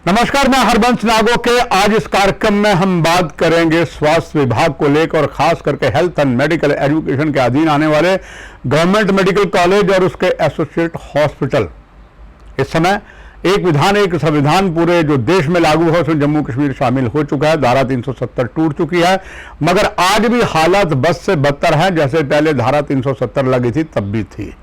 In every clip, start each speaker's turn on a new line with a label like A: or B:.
A: नमस्कार, मैं हरबंश नागोके। आज इस कार्यक्रम में हम बात करेंगे स्वास्थ्य विभाग को लेकर और खास करके हेल्थ एंड मेडिकल एजुकेशन के अधीन आने वाले गवर्नमेंट मेडिकल कॉलेज और उसके एसोसिएट हॉस्पिटल। इस समय एक विधान एक संविधान पूरे जो देश में लागू है उसमें जम्मू कश्मीर शामिल हो चुका है। धारा 370 टूट चुकी है, मगर आज भी हालात बद से बदतर है। जैसे पहले धारा 370 लगी थी तब भी थी।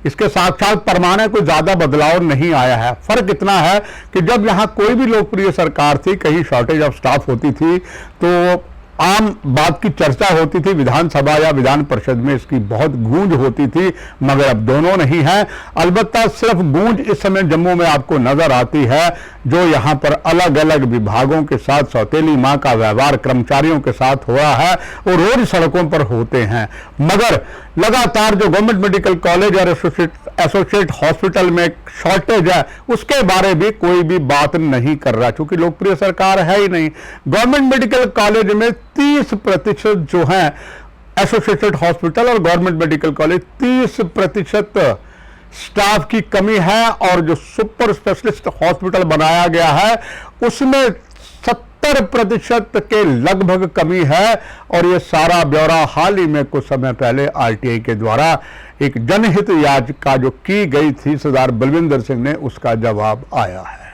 A: इसके साक्षात परमाने कोई ज्यादा बदलाव नहीं आया है। फर्क इतना है कि जब यहां कोई भी लोकप्रिय सरकार थी, कहीं शॉर्टेज ऑफ स्टाफ होती थी तो आम बात की चर्चा होती थी, विधानसभा या विधान परिषद में इसकी बहुत गूंज होती थी, मगर अब दोनों नहीं है। अलबत्ता सिर्फ गूंज इस समय जम्मू में आपको नजर आती है, जो यहां पर अलग अलग विभागों के साथ सौतेली मां का व्यवहार कर्मचारियों के साथ हो रहा है वो रोज सड़कों पर होते हैं। मगर लगातार जो गवर्नमेंट मेडिकल कॉलेज और एसोसिएट हॉस्पिटल में शॉर्टेज है उसके बारे में कोई भी बात नहीं कर रहा, क्योंकि लोकप्रिय सरकार है ही नहीं। गवर्नमेंट मेडिकल कॉलेज में 30% जो है एसोसिएटेड हॉस्पिटल और गवर्नमेंट मेडिकल कॉलेज 30% स्टाफ की कमी है, और जो सुपर स्पेशलिस्ट हॉस्पिटल बनाया गया है उसमें 70% के लगभग कमी है। और ये सारा ब्यौरा हाल ही में कुछ समय पहले आरटीआई के द्वारा एक जनहित याचिका जो की गई थी सरदार बलविंदर सिंह ने, उसका जवाब आया है।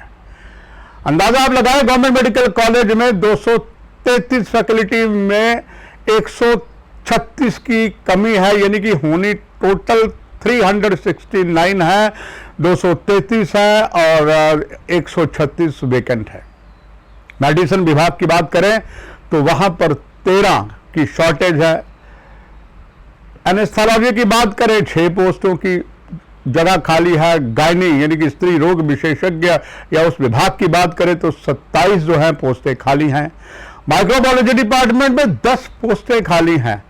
A: अंदाजा आप लगाएं, गवर्नमेंट मेडिकल कॉलेज में 233 फैकल्टी में 136 की कमी है, यानी कि होनी टोटल 369 है, 233 है और 136 वेकेंट है। मेडिसिन विभाग की बात करें तो वहां पर 13 की शॉर्टेज है। एनेस्थेसियोलॉजी की बात करें 6 पोस्टों की जगह खाली है। गायनी यानी कि स्त्री रोग विशेषज्ञ या उस विभाग की बात करें तो 27 जो है पोस्टें खाली हैं। माइक्रोबायोलॉजी डिपार्टमेंट में 10 पोस्टें खाली हैं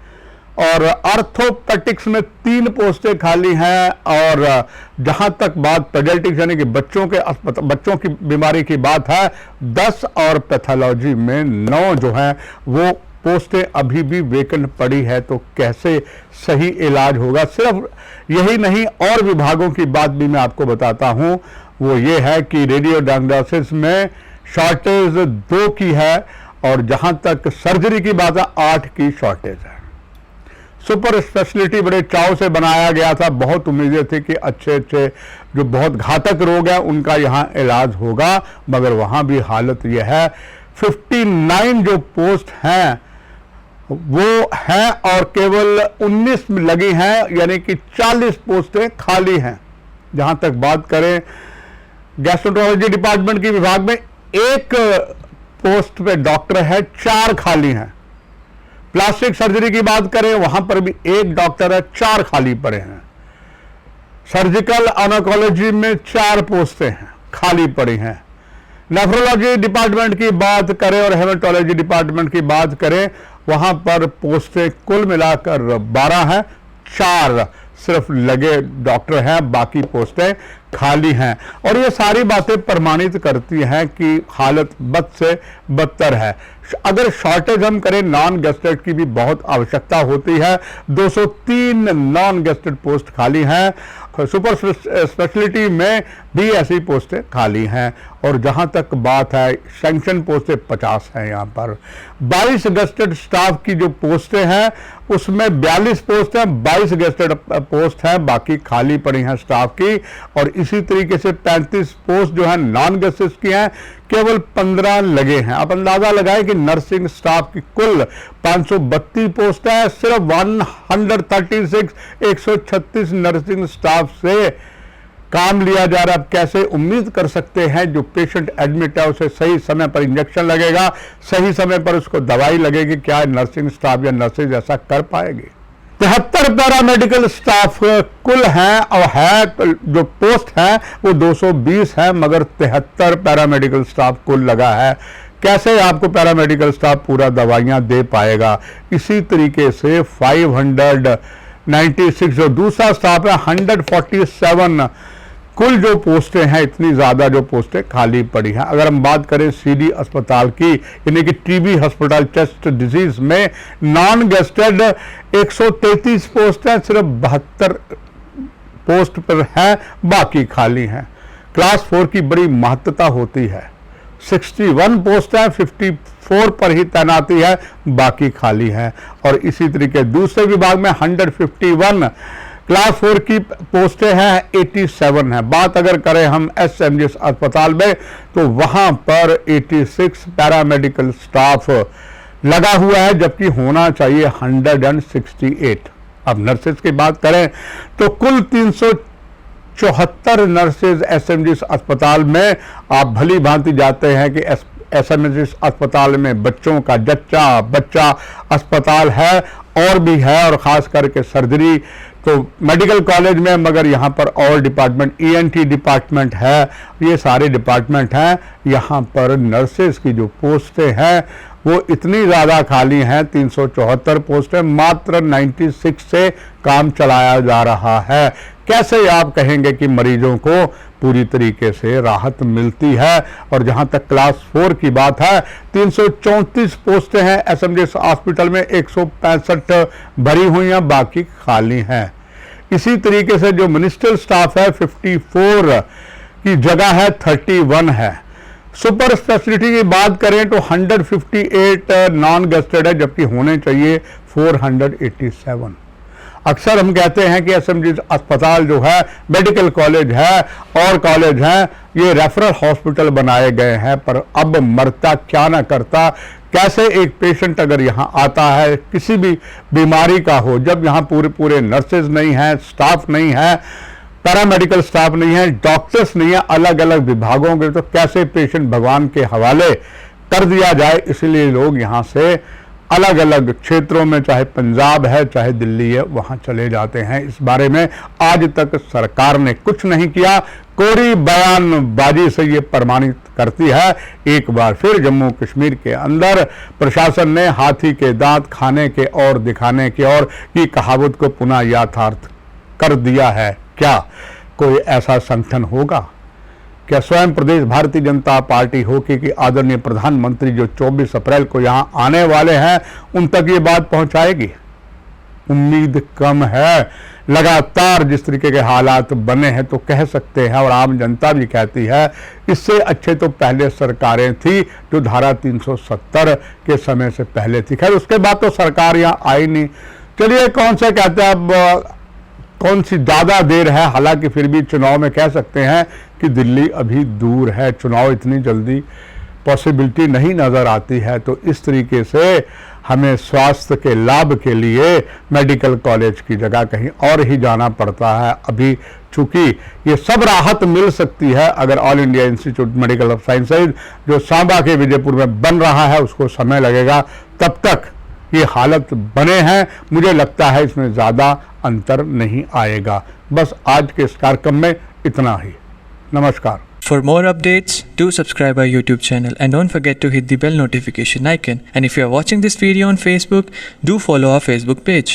A: और ऑर्थोपेडिक्स में 3 पोस्टें खाली हैं। और जहां तक बात पेडियाट्रिक्स यानी कि बच्चों की बीमारी की बात है 10, और पैथोलॉजी में 9 जो है वो पोस्टें अभी भी वेकेंट पड़ी है। तो कैसे सही इलाज होगा? सिर्फ यही नहीं, और विभागों की बात भी मैं आपको बताता हूं। वो ये है कि रेडियो डायग्नोसिस में शॉर्टेज 2 की है, और जहां तक सर्जरी की बात है 8 की शॉर्टेज है। सुपर स्पेशलिटी बड़े चाव से बनाया गया था, बहुत उम्मीदें थी कि अच्छे अच्छे जो बहुत घातक रोग हैं उनका यहाँ इलाज होगा, मगर वहाँ भी हालत यह है 59 जो पोस्ट हैं वो हैं और केवल 19 लगी हैं, यानी कि 40 पोस्टें खाली हैं। जहाँ तक बात करें गैस्ट्रोएंटरोलॉजी डिपार्टमेंट के विभाग में 1 पोस्ट पे डॉक्टर है, 4 खाली हैं। प्लास्टिक सर्जरी की बात करें वहां पर भी 1 डॉक्टर है, 4 खाली पड़े हैं। सर्जिकल ऑन्कोलॉजी में 4 पोस्टें हैं, खाली पड़ी हैं। नेफ्रोलॉजी डिपार्टमेंट की बात करें और हेमेटोलॉजी डिपार्टमेंट की बात करें वहां पर पोस्टें कुल मिलाकर 12 हैं, 4 सिर्फ लगे डॉक्टर हैं, बाकी पोस्टें खाली हैं। और ये सारी बातें प्रमाणित करती हैं कि हालत बद से बदतर है। अगर शॉर्टेज हम करें, नॉन गेस्टेड की भी बहुत आवश्यकता होती है। 203 नॉन गेस्टेड पोस्ट खाली हैं। सुपर स्पेशलिटी में भी ऐसी पोस्टें खाली हैं। और जहां तक बात है सैंक्शन पोस्टें 50 हैं। यहाँ पर 22 गेस्टेड स्टाफ की जो पोस्टें हैं उसमें 42 पोस्ट हैं, 22 गेस्टेड पोस्ट हैं, बाकी खाली पड़ी हैं स्टाफ की। और इसी तरीके से 35 पोस्ट जो है नॉन गेस्टेड की हैं, केवल 15 लगे हैं। आप अंदाजा लगाएं कि नर्सिंग स्टाफ की कुल 532 पोस्ट है, सिर्फ 136 नर्सिंग स्टाफ से काम लिया जा रहा है। अब कैसे उम्मीद कर सकते हैं जो पेशेंट एडमिट है उसे सही समय पर इंजेक्शन लगेगा, सही समय पर उसको दवाई लगेगी, क्या नर्सिंग स्टाफ या नर्सेज ऐसा कर पाएगी? 73 पैरामेडिकल स्टाफ कुल हैं और है जो पोस्ट है वो 220 है, मगर 73 पैरामेडिकल स्टाफ कुल लगा है। कैसे आपको पैरामेडिकल स्टाफ पूरा दवाइयां दे पाएगा? इसी तरीके से 596 जो दूसरा स्टाफ है 147 कुल जो पोस्टें हैं, इतनी ज्यादा जो पोस्टें खाली पड़ी हैं। अगर हम बात करें सीडी अस्पताल की यानी कि टीबी अस्पताल चेस्ट डिजीज में नॉन गेस्टेड 133 पोस्ट हैं, सिर्फ 72 पोस्ट पर हैं, बाकी खाली हैं। क्लास 4 की बड़ी महत्ता होती है। 61 पोस्ट है, 54 पर ही तैनाती है, बाकी खाली है। और इसी तरीके दूसरे विभाग में 151 क्लास 4 की पोस्टें हैं, 87 है। बात अगर करें हम SMGS अस्पताल में तो वहां पर 86 पैरामेडिकल स्टाफ लगा हुआ है, जबकि होना चाहिए 168। अब नर्सेज की बात करें तो कुल 374 नर्सेज SMGS अस्पताल में। आप भली भांति जाते हैं कि SMGS अस्पताल में बच्चों का बच्चा अस्पताल है और भी है, और ख़ास करके सर्जरी तो मेडिकल कॉलेज में, मगर यहाँ पर और डिपार्टमेंट ENT डिपार्टमेंट है, ये सारे डिपार्टमेंट हैं। यहाँ पर नर्सेज की जो पोस्टें हैं वो इतनी ज़्यादा खाली हैं, 374 पोस्टें, मात्र 96 से काम चलाया जा रहा है। कैसे आप कहेंगे कि मरीजों को पूरी तरीके से राहत मिलती है? और जहां तक क्लास 4 की बात है, 334 पोस्टें हैं SMGS हॉस्पिटल में, 165 भरी हुई हैं, बाकी खाली हैं। इसी तरीके से जो मिनिस्ट्रियल स्टाफ है 54 की जगह है 31 है। सुपर स्पेशलिटी की बात करें तो 158 नॉन गेस्टेड है, जबकि होने चाहिए 487। अक्सर हम कहते हैं कि SMGS अस्पताल जो है मेडिकल कॉलेज है और कॉलेज हैं, ये रेफरल हॉस्पिटल बनाए गए हैं, पर अब मरता क्या ना करता। कैसे एक पेशेंट अगर यहाँ आता है किसी भी बीमारी का हो, जब यहाँ पूरे नर्सेज नहीं हैं, स्टाफ नहीं है, पैरामेडिकल स्टाफ नहीं है, डॉक्टर्स नहीं है अलग अलग विभागों के, तो कैसे पेशेंट भगवान के हवाले कर दिया जाए। इसलिए लोग यहाँ से अलग अलग क्षेत्रों में, चाहे पंजाब है चाहे दिल्ली है, वहां चले जाते हैं। इस बारे में आज तक सरकार ने कुछ नहीं किया, कोरी बयानबाजी से ये प्रमाणित करती है। एक बार फिर जम्मू कश्मीर के अंदर प्रशासन ने हाथी के दांत खाने के और दिखाने के और की कहावत को पुनः यथार्थ कर दिया है। क्या कोई ऐसा संगठन होगा? क्या स्वयं प्रदेश भारतीय जनता पार्टी हो कि आदरणीय प्रधानमंत्री जो 24 अप्रैल को यहां आने वाले हैं उन तक ये बात पहुंचाएगी? उम्मीद कम है। लगातार जिस तरीके के हालात बने हैं तो कह सकते हैं, और आम जनता भी कहती है, इससे अच्छे तो पहले सरकारें थी जो धारा 370 के समय से पहले थी। खैर उसके बाद तो सरकार यहाँ आई नहीं। चलिए कौन सा कहते हैं, अब कौन सी ज़्यादा देर है, हालांकि फिर भी चुनाव में कह सकते हैं कि दिल्ली अभी दूर है, चुनाव इतनी जल्दी पॉसिबिलिटी नहीं नज़र आती है। तो इस तरीके से हमें स्वास्थ्य के लाभ के लिए मेडिकल कॉलेज की जगह कहीं और ही जाना पड़ता है। अभी चूंकि ये सब राहत मिल सकती है अगर all India institute medical of sciences जो सांबा के विजयपुर में बन रहा है उसको समय लगेगा, तब तक ये हालत बने हैं। मुझे लगता है इसमें ज़्यादा अंतर नहीं आएगा। बस आज के इस कार्यक्रम में इतना ही। नमस्कार।
B: For more updates, do subscribe our YouTube channel and don't forget to hit the bell notification icon. And if you are watching this video on Facebook, do follow our Facebook page.